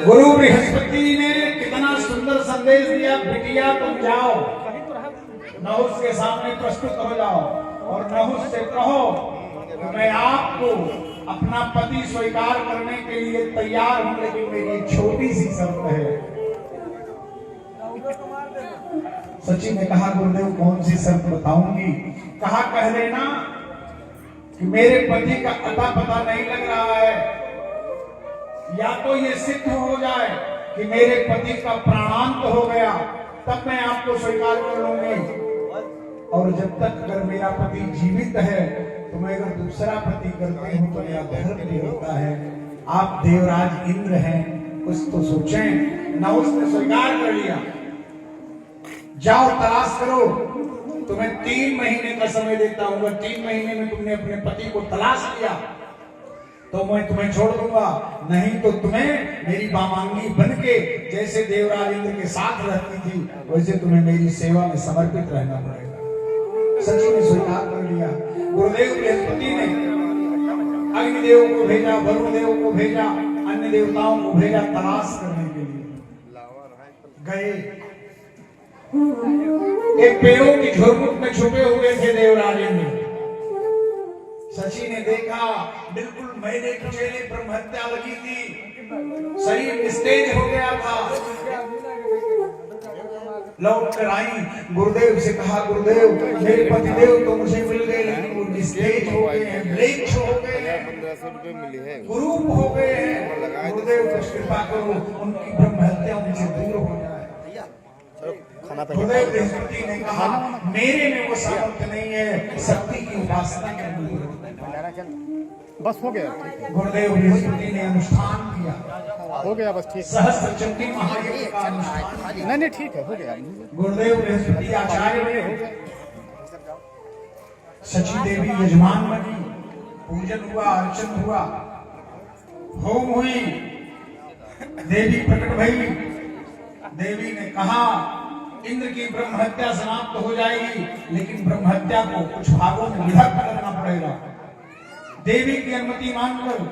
गुरु बृहस्पति ने कितना सुंदर संदेश दिया, बिटिया तुम जाओ नहुस के सामने प्रस्तुत हो जाओ और नहुस से कहो कि मैं आपको अपना पति स्वीकार करने के लिए तैयार हूं, लेकिन मेरी छोटी सी शर्त है। सची ने कहा गुरुदेव कौन सी शर्त बताऊंगी? कहा कह देना कि मेरे पति का अता पता नहीं लग रहा है, या तो ये सिद्ध हो जाए कि मेरे पति का प्राणांत हो गया, तब मैं आपको स्वीकार कर लूंगी। और जब तक अगर मेरा पति जीवित है तो मैं अगर दूसरा पति करती हूं तो मेरा धर्म भी होता है। आप देवराज इंद्र हैं, कुछ तो सोचें। नहुस ने स्वीकार कर लिया, जाओ तलाश करो, तुम्हें 3 महीने का समय देता हूं। 3 महीने में तुमने अपने पति को तलाश लिया तो मैं तुम्हें छोड़ दूंगा, नहीं तो तुम्हें मेरी बामांगी बनके जैसे देवराज इंद्र के साथ रहती थी वैसे तुम्हें मेरी सेवा में समर्पित रहना पड़ेगा। सची ने स्वीकार कर लिया। गुरुदेव बृहस्पति ने अग्निदेव को भेजा, वरुण देव को भेजा, अन्य देवताओं को भेजा तलाश करने के लिए। गए, एक पेड़ों की झुरमुट में छुपे हुए थे देवराज इंद्र। सची ने देखा बिल्कुल मैंने कुचेली ब्रह्महत्या लगी थी, शरीर निस्तेज हो गया था। लौट कर आई, गुरुदेव से कहा गुरुदेव मेरे पतिदेव तो मुझे मिल गए, लेकिन वो निस्तेज हो गए हैं, म्लेच्छ हो गए हैं, कुरूप हो गए हैं। गुरुदेव कुछ कृपा करो, उनकी ब्रह्महत्या उनसे दूर हो जाए। गुरुदेव बृहस्पति ने कहा मेरे में वो सामर्थ्य नहीं है, शक्ति की उपासना करनी है। बस हो गया। गुरुदेव बृहस्पति ने अनुष्ठान किया, हो गया बस ठीक। सहस्त्र चंडी महायज्ञ का अनुष्ठान। नहीं ठीक है, हो गया। गुरुदेव बृहस्पति आचार्य बने, सची देवी यजमान बनी, पूजन हुआ, अर्चन हुआ, होम हुई, देवी प्रकट भई। देवी ने कहा इंद्र की ब्रह्महत्या समाप्त हो जाएगी, लेकिन ब्रह्महत्या को कुछ भागों में विभक्त करना पड़ेगा। देवी की अनुमति मांगकर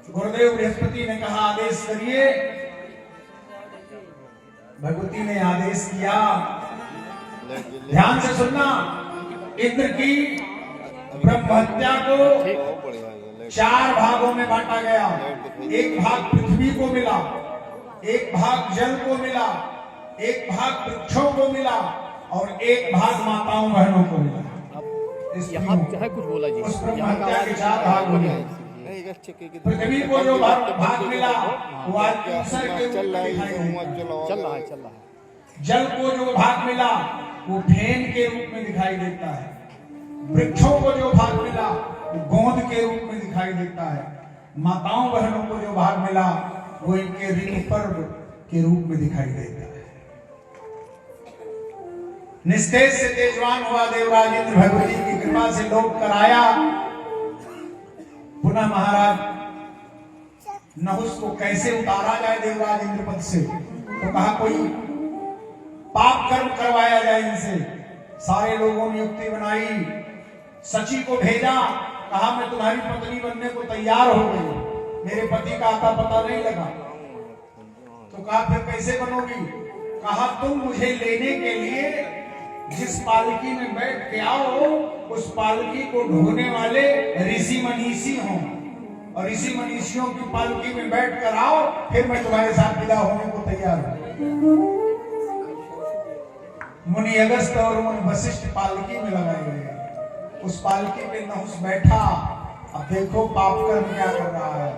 गुरुदेव बृहस्पति ने कहा आदेश करिए। भगवती ने आदेश किया, ध्यान से सुनना, इंद्र की ब्रह्महत्या को 4 भागों में बांटा गया। एक भाग पृथ्वी को मिला, एक भाग जल को मिला, एक भाग वृक्षों को मिला और एक भाग माताओं बहनों को मिला। यहाँ है कुछ बोला जी, उस ब्रह्महत्या के 4 भाग हुए। पृथ्वी को जो भाग मिला वो आज दूसरे के रूप में दिखाई चल रहा है। जल को जो भाग मिला वो फेन के रूप में दिखाई देता है। वृक्षों को जो भाग मिला वो गोंद के रूप में दिखाई देता है। माताओं बहनों को जो भाग मिला वो इनके ऋतु पर्व के रूप में दिखाई देता है। निस्तेज से तेजवान हुआ देवराज इंद्र, भगवती की कृपा से लौट कर आया। पुनः महाराज नहुस को कैसे उतारा जाए देवराज इंद्र पद से, तो कहा कोई पाप कर्म करवाया जाए इनसे। सारे लोगों ने युक्ति बनाई, सची को भेजा, कहा मैं तुम्हारी पत्नी बनने को तैयार हो गई, मेरे पति का आता पता नहीं लगा। तो कहा फिर कैसे बनोगी? कहा तुम मुझे लेने के लिए जिस पालकी में बैठ के आओ उस पालकी को ढोने वाले ऋषि मनीषी हों, और ऋषि मनीषियों की पालकी में बैठ कर आओ, फिर मैं तुम्हारे साथ विदा होने को तैयार हूं। मुनि अगस्त और मुनि वशिष्ठ पालकी में लगाए गए। उस पालकी पे नहुस बैठा। अब देखो पाप कर्म क्या कर रहा है।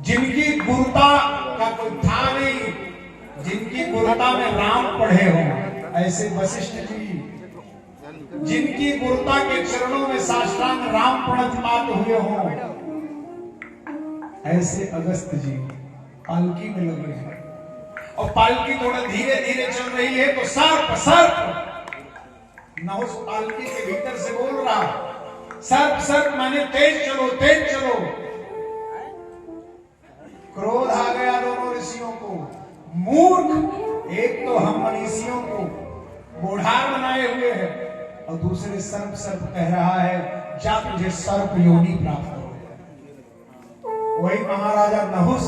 जिनकी गुरुता का कोई था नहीं, जिनकी गुरुता में राम पढ़े हो ऐसे वशिष्ठ जी, जिनकी गुरुता के चरणों में साष्टांग राम प्रणतपात हुए हो ऐसे अगस्त जी पालकी में लगे हैं। और पालकी थोड़ा धीरे धीरे चल रही है तो सर्प सर्प नहुस पालकी के भीतर से बोल रहा, सर्प सर्प माने तेज चलो तेज चलो। क्रोध आ गया दोनों ऋषियों को। मूर्ख, एक तो हम मनीषियों को और दूसरे सर्प सर्प कह रहा है जा तुझे सर्प योनि प्राप्त हो। वही महाराजा नहुस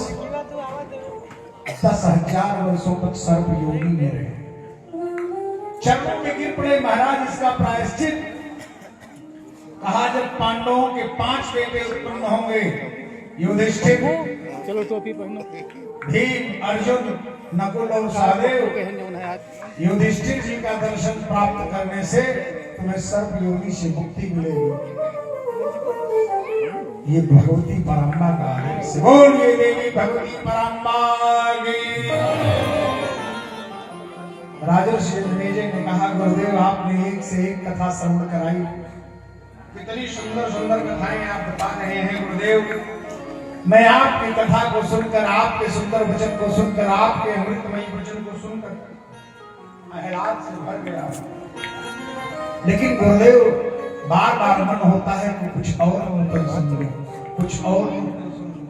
10,000 वर्षों तक सर्प योनि में रहे। चरणों में गिर पड़े महाराज, इसका प्रायश्चित कहा जब पांडवों के 5 बेटे उत्पन्न होंगे, युधिष्ठिर, चलो टोपी पहनो। भीम, अर्जुन, नकुल और सहदेव, पहने उन्हें आज युधिष्ठिर जी का दर्शन प्राप्त करने से तुम्हें सर्प योनि से मुक्ति मिलेगी। ये भगवती पराम्बा का आदेश। बोलिए देवी भगवती पराम्बा की। राजर्षि जन्मेजय ने कहा गुरुदेव आपने एक से एक कथा श्रवण कराई, कितनी सुंदर सुंदर कथाएं आप बता रहे हैं गुरुदेव। मैं आपकी कथा को सुनकर, आपके सुंदर वचन को सुनकर, आपके अमृतमयी वचन को सुनकर आह्लाद से भर गया। लेकिन गुरुदेव बार बार मन होता है कि कुछ और नूतन सुन लो, कुछ और नूतन सुन लो।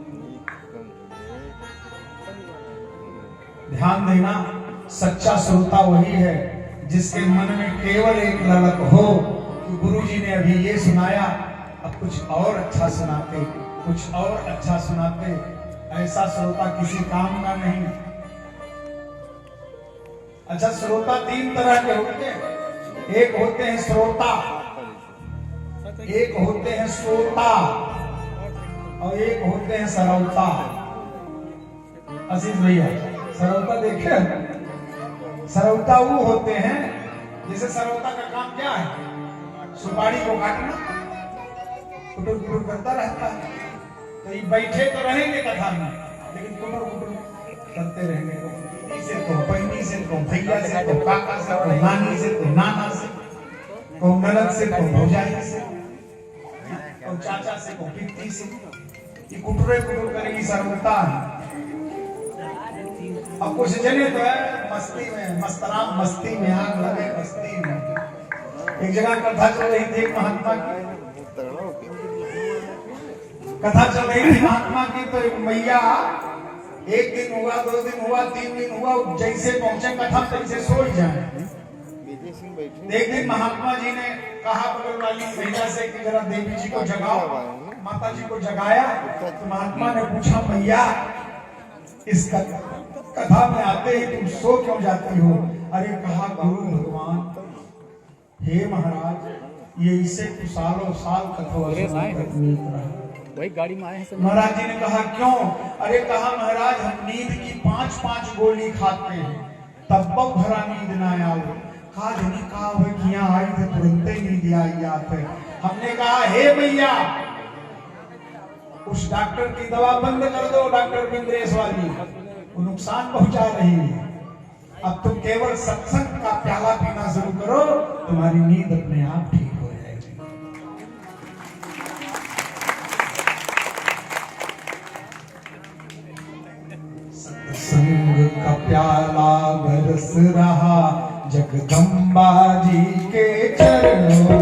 ध्यान देना, सच्चा श्रोता वही है जिसके मन में केवल एक ललक हो कि गुरुजी ने अभी ये सुनाया, अब कुछ और अच्छा सुनाते, कुछ और अच्छा सुनाते। ऐसा श्रोता किसी काम का नहीं। अच्छा, श्रोता 3 तरह के होते हैं। एक होते हैं श्रोता, एक होते हैं श्रोता और एक होते हैं सरौता। आशीष भैया सरौता देखे? सरौता वो होते हैं, जैसे सरौता का काम क्या है? सुपारी को काटना, कुटुर कुटुर करता रहता है। तो ये बैठे तो रहेंगे कथा में, लेकिन कुटुर कुटुर करते रहेंगे। दीदी से तो, बहनी से तो, भैया से तो, काका से तो, नानी से तो, नाना से तो, ननद से तो, भौजाई से तो, चाचा से तो, पित्ती से। ये कुटुरे कुटुर करेगी सरौता। अब कुछ जने तो है मस्ती में, मस्तराम मस्ती में, आग लगे मस्ती में। एक जगह कथा चल रही थी महात्मा की, कथा चल रही थी महात्मा की। तो एक मैया, 1 दिन हुआ, 2 दिन हुआ, 3 दिन हुआ, जैसे पहुंचे कथा तैसे सो ही जाए। एक दिन महात्मा जी ने कहा बगल वाली महिला से कि जरा देवी जी को जगाओ। माता जी को जगाया तो महात्मा ने पूछा मैया इस कथा में आते ही तुम सो क्यों जाती हो? अरे कहा गुरु भगवान, हे महाराज, ये इसे तो सालों साल कथा वही गाड़ी में आए हैं। महाराज जी ने कहा क्यों? अरे कहा महाराज हम नींद की 5-5 गोली खाते हैं, तब भरा नींद ना आओ। कहा जनी कहा किया आई थे तुरंत ही नींद आई आते। हमने कहा हे भैया उस डॉक्टर की दवा बंद कर दो, डॉक्टर बिंद्रेश वाली, वो नुकसान पहुंचा रही है। अब तुम केवल सत्संग का प्याला पीना शुरू करो, तुम्हारी नींद अपने आप ठीक हो जाएगी। सत्संग का प्याला बरस रहा जगदम्बा जी के चरणों।